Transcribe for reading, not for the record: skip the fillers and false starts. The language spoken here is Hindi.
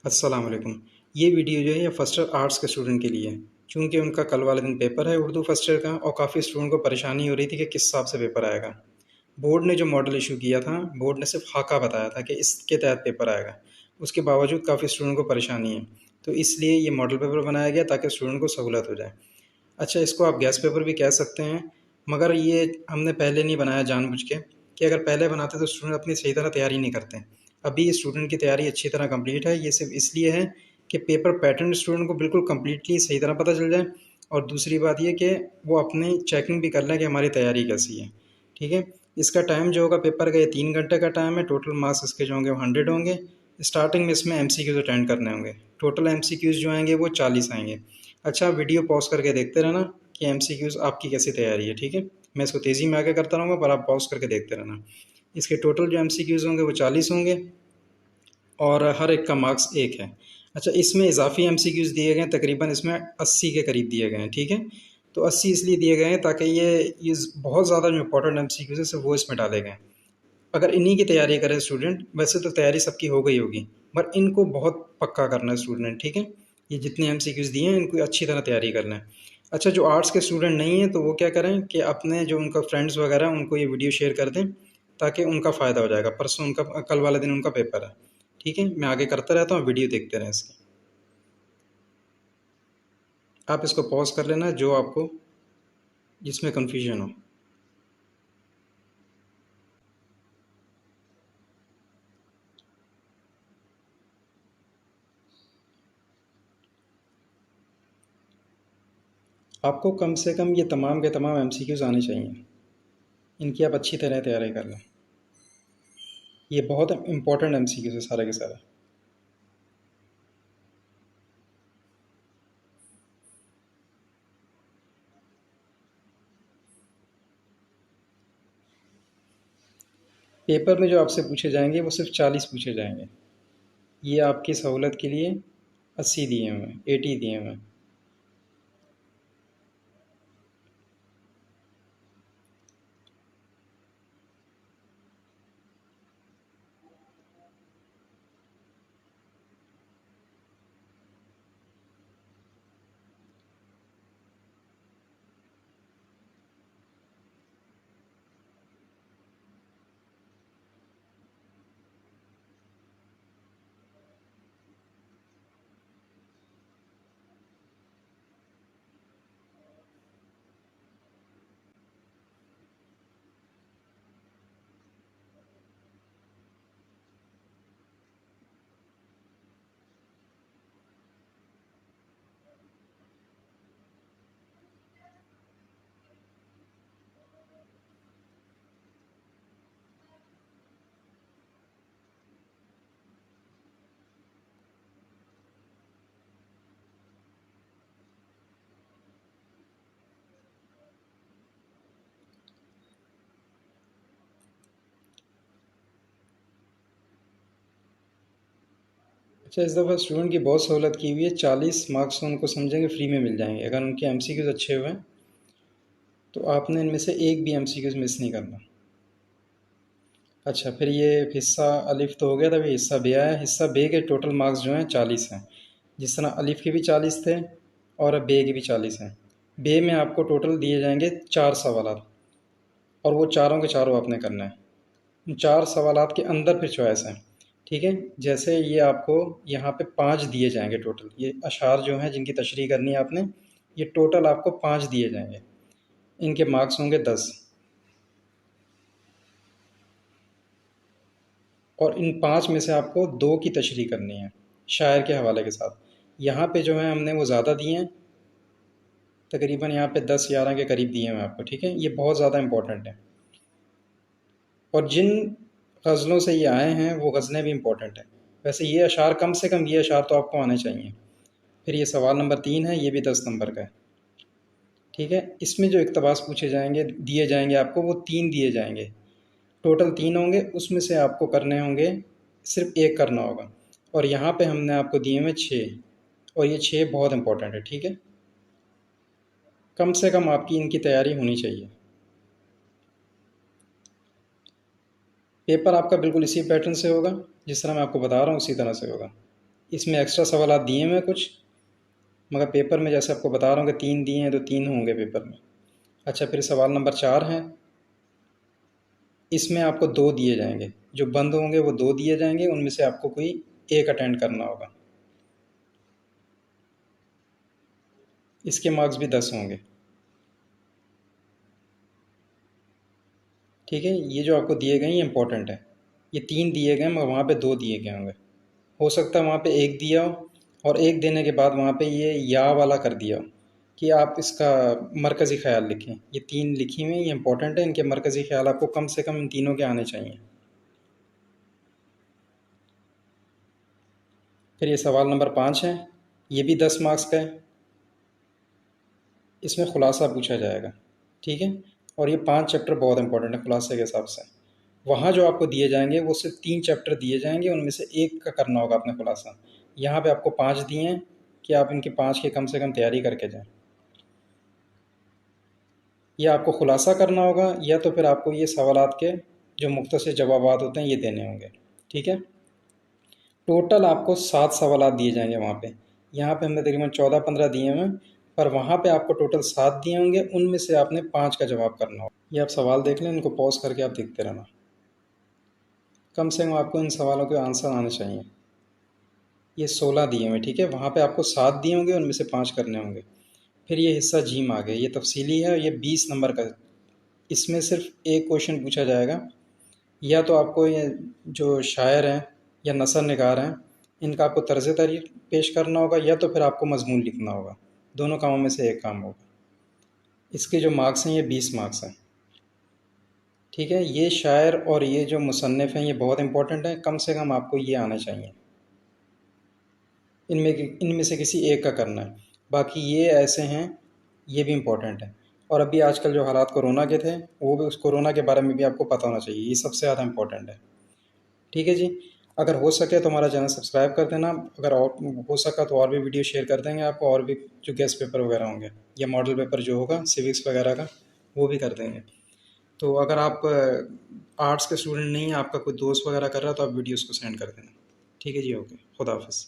अस्सलाम वालेकुम। ये वीडियो जो है ये फर्स्ट ईयर आर्ट्स के स्टूडेंट के लिए है। चूँकि उनका कल वाले दिन पेपर है उर्दू फर्स्ट ईयर का और काफ़ी स्टूडेंट को परेशानी हो रही थी कि किस हिसाब से पेपर आएगा। बोर्ड ने जो मॉडल इशू किया था, बोर्ड ने सिर्फ़ ख़ाका बताया था कि इसके तहत पेपर आएगा। उसके बावजूद काफ़ी स्टूडेंट को परेशानी है। तो इसलिए ये मॉडल पेपर बनाया गया ताकि स्टूडेंट को सहूलत हो जाए। अच्छा, इसको आप गैस पेपर भी कह सकते हैं, मगर ये हमने पहले नहीं बनाया जानबूझ के कि अगर पहले बनाते तो स्टूडेंट अपनी सही तरह तैयारी नहीं करते। अभी स्टूडेंट की तैयारी अच्छी तरह कंप्लीट है। ये सिर्फ इसलिए है कि पेपर पैटर्न स्टूडेंट को बिल्कुल कंप्लीटली सही तरह पता चल जाए और दूसरी बात ये कि वो अपनी चेकिंग भी कर लें कि हमारी तैयारी कैसी है। ठीक है। इसका टाइम जो होगा पेपर का, ये 3 घंटे का टाइम है। टोटल मार्क्स इसके जो होंगे वो 100 होंगे। स्टार्टिंग में इसमें एमसीक्यूज अटेंड करने होंगे। टोटल एमसीक्यूज जो आएंगे वो 40 आएंगे। अच्छा, वीडियो पॉज करके देखते रहना कि एमसीक्यूज आपकी कैसी तैयारी है। ठीक है। मैं इसको तेज़ी में आगे करता रहूँगा पर आप पॉज करके देखते रहना। इसके टोटल जो एमसीक्यूज होंगे वो 40 होंगे और हर एक का मार्क्स 1 है। अच्छा, इसमें इजाफी एमसीक्यूज दिए गए हैं, तकरीबन इसमें 80 के करीब दिए गए हैं। ठीक है। तो 80 इसलिए दिए गए हैं ताकि ये बहुत ज़्यादा जो इंपॉर्टेंट एमसीक्यूज है सिर्फ वो इसमें डाले गए हैं। अगर इन्हीं की तैयारी करे स्टूडेंट, वैसे तो तैयारी सबकी हो गई होगी, पर इनको बहुत पक्का करना है स्टूडेंट। ठीक है। ये जितने एमसीक्यूज दिए हैं इनको अच्छी तरह तैयारी करना है। अच्छा, जो आर्ट्स के स्टूडेंट नहीं हैं तो वो क्या करें कि अपने जो उनका फ्रेंड्स वगैरह हैं उनको ये वीडियो शेयर कर दें ताकि उनका फ़ायदा हो जाएगा। परसों उनका, कल वाले दिन उनका पेपर है। ठीक है। मैं आगे करता रहता हूँ, वीडियो देखते रहें इसकी। आप इसको पॉज कर लेना जो आपको जिसमें कन्फ्यूजन हो। आपको कम से कम ये तमाम के तमाम एमसीक्यूज आने चाहिए। इनकी आप अच्छी तरह तैयारी कर लें। ये बहुत इंपॉर्टेंट एमसीक्यूज है सारे के सारे। पेपर में जो आपसे पूछे जाएंगे वो सिर्फ 40 पूछे जाएंगे। ये आपकी सहूलत के लिए 80 दिए हुए हैं, 80 दिए हुए हैं। अच्छा, इस दफ़ा स्टूडेंट की बहुत सहूलत की हुई है। 40 मार्क्स तो उनको समझेंगे फ्री में मिल जाएंगे अगर उनके एमसीक्यूज अच्छे हुए हैं। तो आपने इनमें से एक भी एमसीक्यूज मिस नहीं करना। अच्छा, फिर ये हिस्सा अलिफ तो हो गया था, अभी हिस्सा बे आया। हिस्सा बे के टोटल मार्क्स जो हैं 40 हैं। जिस तरह अलिफ के भी 40 थे और बे के भी 40 हैं। बे में आपको टोटल दिए जाएंगे 4 सवालात और वो चारों के चारों आपने करना है। उन 4 सवालात के अंदर फिर चॉइस है। ठीक है। जैसे ये आपको यहाँ पे 5 दिए जाएंगे टोटल। ये अशार जो हैं जिनकी तशरीह करनी है आपने, ये टोटल आपको 5 दिए जाएंगे। इनके मार्क्स होंगे 10 और इन 5 में से आपको 2 की तशरीह करनी है शायर के हवाले के साथ। यहाँ पे जो है हमने वो ज़्यादा दिए हैं, तकरीबन यहाँ पे 10-11 के करीब दिए हैं आपको। ठीक है। ये बहुत ज़्यादा इंपॉर्टेंट है और जिन गज़लों से ये आए हैं वो गज़लें भी इम्पोर्टेंट हैं। वैसे ये अशार, कम से कम ये अशार तो आपको आने चाहिए। फिर ये सवाल नंबर 3 है, ये भी 10 नंबर का है। ठीक है। इसमें जो इक़्तिबास पूछे जाएंगे, दिए जाएंगे आपको, वो 3 दिए जाएंगे। टोटल 3 होंगे, उसमें से आपको करने होंगे, सिर्फ एक करना होगा। और यहाँ पे हमने आपको दिए हुए 6 और ये 6 बहुत इंपॉर्टेंट है। ठीक है। कम से कम आपकी इनकी तैयारी होनी चाहिए। पेपर आपका बिल्कुल इसी पैटर्न से होगा जिस तरह मैं आपको बता रहा हूँ, उसी तरह से होगा। इसमें एक्स्ट्रा सवाल दिए हुए कुछ, मगर पेपर में जैसे आपको बता रहा हूँ कि 3 दिए हैं तो 3 होंगे पेपर में। अच्छा, फिर सवाल नंबर 4 है, इसमें आपको 2 दिए जाएंगे, जो बंद होंगे वो 2 दिए जाएंगे, उनमें से आपको कोई एक अटेंड करना होगा। इसके मार्क्स भी 10 होंगे। ठीक है, ये जो आपको दिए गए हैं ये इंपॉर्टेंट है। ये 3 दिए गए मगर वहाँ पे 2 दिए गए होंगे। हो सकता है वहाँ पे 1 दिया हो और 1 देने के बाद वहाँ पे ये या वाला कर दिया हो कि आप इसका मरकज़ी ख़्याल लिखें। ये 3 लिखी हुई हैं, ये इंपॉर्टेंट है, इनके मरकज़ी ख़्याल आपको कम से कम इन तीनों के आने चाहिए। फिर ये सवाल नंबर 5 है, ये भी 10 मार्क्स का है। इसमें ख़ुलासा पूछा जाएगा। ठीक है, और ये 5 चैप्टर बहुत इंपॉर्टेंट है ख़ुलासे के हिसाब से। वहाँ जो आपको दिए जाएंगे वो सिर्फ 3 चैप्टर दिए जाएंगे, उनमें से एक का करना होगा आपने ख़ुलासा। यहाँ पे आपको 5 दिए हैं कि आप इनके 5 की कम से कम तैयारी करके जाएं। ये आपको ख़ुलासा करना होगा या तो फिर आपको ये सवालात के जो मुख्तसर जवाबात होते हैं ये देने होंगे। ठीक है, टोटल आपको 7 सवालात दिए जाएंगे वहाँ पे। यहाँ पे हमने तकरीबन 14-15 दिए हुए हैं, पर वहाँ पे आपको टोटल 7 दिए होंगे, उनमें से आपने 5 का जवाब करना होगा। ये आप सवाल देख लें, इनको पॉज करके आप देखते रहना। कम से कम आपको इन सवालों के आंसर आने चाहिए। ये 16 दिए हुए, ठीक है, वहाँ पे आपको 7 दिए होंगे, उनमें से 5 करने होंगे। फिर ये हिस्सा जीम आ गया, ये तफसीली है, ये 20 नंबर का। इसमें सिर्फ एक क्वेश्चन पूछा जाएगा, या तो आपको ये जो शायर हैं या नसर निगार हैं इनका आपको तर्ज तहरीर पेश करना होगा, या तो फिर आपको मजमून लिखना होगा। दोनों कामों में से एक काम होगा। इसके जो मार्क्स हैं ये 20 मार्क्स हैं। ठीक है, ये शायर और ये जो मुसन्निफ़ हैं ये बहुत इंपॉर्टेंट है, कम से कम आपको ये आना चाहिए। इनमें से किसी एक का करना है। बाकी ये ऐसे हैं, ये भी इम्पोर्टेंट है। और अभी आजकल जो हालात कोरोना के थे, वो भी उस कोरोना के बारे में भी आपको पता होना चाहिए, ये सबसे ज़्यादा इम्पोर्टेंट है। ठीक है जी, अगर हो सके तो हमारा चैनल सब्सक्राइब कर देना। अगर और हो सका तो और भी वीडियो शेयर कर देंगे आपको, और भी जो गेस्ट पेपर वगैरह होंगे या मॉडल पेपर जो होगा सिविक्स वगैरह का, वो भी कर देंगे। तो अगर आप आर्ट्स के स्टूडेंट नहीं हैं, आपका कोई दोस्त वगैरह कर रहा है, तो आप वीडियोज़ को सेंड कर देना। ठीक है जी, ओके, खुदा हाफिज़।